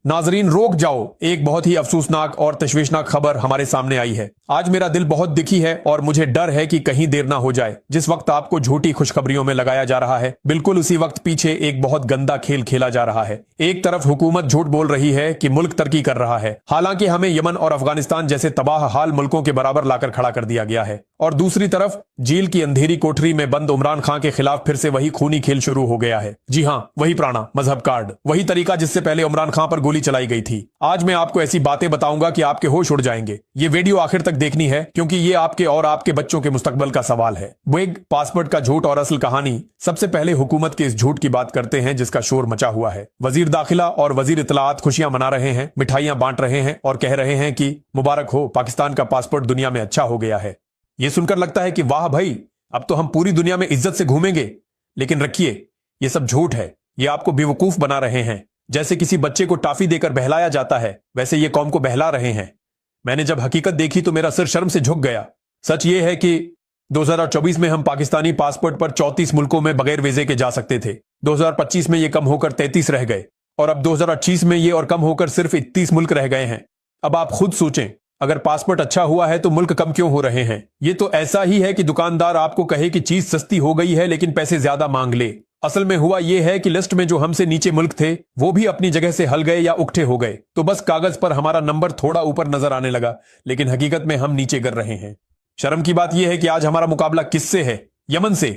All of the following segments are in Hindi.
नाजरीन रोक जाओ, एक बहुत ही अफसोसनाक और तशवीशनाक खबर हमारे सामने आई है। आज मेरा दिल बहुत दुखी है और मुझे डर है कि कहीं देर ना हो जाए। जिस वक्त आपको झूठी खुशखबरियों में लगाया जा रहा है, बिल्कुल उसी वक्त पीछे एक बहुत गंदा खेल खेला जा रहा है। एक तरफ हुकूमत झूठ बोल रही है कि मुल्क तरक्की कर रहा है, हालांकि हमें यमन और अफगानिस्तान जैसे तबाह हाल मुल्कों के बराबर लाकर खड़ा कर दिया गया है। और दूसरी तरफ जेल की अंधेरी कोठरी में बंद इमरान खान के खिलाफ फिर से वही खूनी खेल शुरू हो गया है। जी हाँ, वही पुराना मजहब कार्ड, वही तरीका जिससे पहले इमरान खान पर गोली चलाई गई थी। आज मैं आपको ऐसी बातें बताऊंगा कि आपके होश उड़ जाएंगे। ये वीडियो आखिर तक देखनी है क्योंकि ये आपके और आपके बच्चों के मुस्तकबल का सवाल है। वेग पासपोर्ट का झूठ और असल कहानी। सबसे पहले हुकूमत के इस झूठ की बात करते हैं जिसका शोर मचा हुआ है। वजीर दाखिला और वजीर इतलात खुशियां मना रहे हैं, मिठाइयां बांट रहे हैं और कह रहे हैं कि मुबारक हो, पाकिस्तान का पासपोर्ट दुनिया में अच्छा हो गया है। यह सुनकर लगता है कि वाह भाई, अब तो हम पूरी दुनिया में इज्जत से घूमेंगे। लेकिन रखिए, यह सब झूठ है। ये आपको बेवकूफ बना रहे हैं। जैसे किसी बच्चे को टाफी देकर बहलाया जाता है, वैसे ये कौम को बहला रहे हैं। मैंने जब हकीकत देखी तो मेरा सिर शर्म से झुक गया। सच ये है कि 2024 में हम पाकिस्तानी पासपोर्ट पर 34 मुल्कों में बगैर वीजे के जा सकते थे। 2025 में ये कम होकर 33 रह गए और अब 2028 में ये और कम होकर सिर्फ 31 मुल्क रह गए हैं। अब आप खुद सोचें, अगर पासपोर्ट अच्छा हुआ है तो मुल्क कम क्यों हो रहे हैं? ये तो ऐसा ही है कि दुकानदार आपको कहे कि चीज सस्ती हो गई है लेकिन पैसे ज्यादा मांग ले। असल में हुआ यह है कि लिस्ट में जो हमसे नीचे मुल्क थे वो भी अपनी जगह से हल गए या उकठे हो गए, तो बस कागज पर हमारा नंबर थोड़ा ऊपर नजर आने लगा, लेकिन हकीकत में हम नीचे गिर रहे हैं। शर्म की बात यह है कि आज हमारा मुकाबला किससे है? यमन से।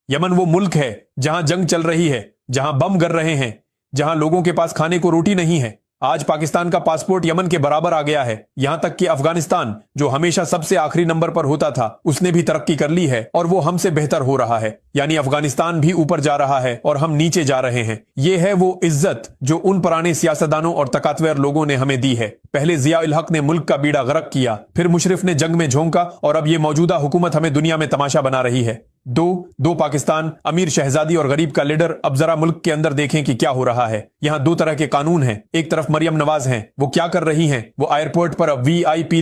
यमन वो मुल्क है जहां जंग चल रही है, जहां बम गिर रहे हैं, जहां लोगों के पास खाने को रोटी नहीं है। आज पाकिस्तान का पासपोर्ट यमन के बराबर आ गया है। यहां तक कि अफगानिस्तान, जो हमेशा सबसे आखिरी नंबर पर होता था, उसने भी तरक्की कर ली है और वो हमसे बेहतर हो रहा है। यानी अफगानिस्तान भी ऊपर जा रहा है और हम नीचे जा रहे हैं। ये है वो इज्जत जो उन पुराने सियासतदानों और तकतवर लोगों ने हमें दी है। पहले जिया उल हक ने मुल्क का बीड़ा गर्क किया, फिर मुशर्रफ ने जंग में झोंका और अब ये मौजूदा हुकूमत हमें दुनिया में तमाशा बना रही है। दो पाकिस्तान, अमीर शहजादी और गरीब का लीडर। अब जरा मुल्क के अंदर देखें कि क्या हो रहा है। यहाँ दो तरह के कानून हैं। एक तरफ मरियम नवाज हैं, वो क्या कर रही हैं? वो एयरपोर्ट पर वीआईपी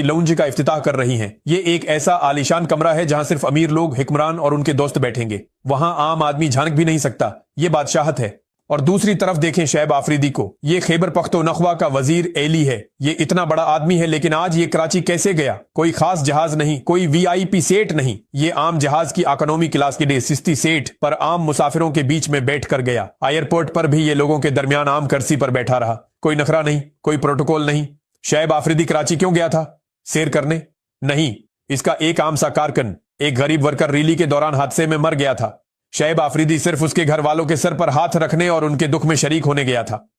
लाउंज का इफ्तिताह कर रही हैं। ये एक ऐसा आलीशान कमरा है जहां सिर्फ अमीर लोग, हिक्मरान और उनके दोस्त बैठेंगे। वहां आम आदमी झांक भी नहीं सकता। ये बादशाहत है। और दूसरी तरफ देखें शैब आफरीदी को। ये खैबर पख्तूनख्वा का वजीर एली है। ये इतना बड़ा आदमी है, लेकिन आज ये कराची कैसे गया? कोई खास जहाज नहीं, कोई वीआईपी सेट नहीं। ये आम जहाज की इकोनॉमी क्लास के लिए सिस्ती सेट पर आम मुसाफिरों के बीच में बैठ कर गया। एयरपोर्ट पर भी ये लोगों के दरमियान आम कुर्सी पर बैठा रहा। कोई नखरा नहीं, कोई प्रोटोकॉल नहीं। शैब आफरीदी कराची क्यों गया था? सैर करने? नहीं, इसका एक आम सा कारकुन, एक गरीब वर्कर रैली के दौरान हादसे में मर गया था। शैब आफरीदी सिर्फ उसके घर वालों के सर पर हाथ रखने और उनके दुख में शरीक होने गया था।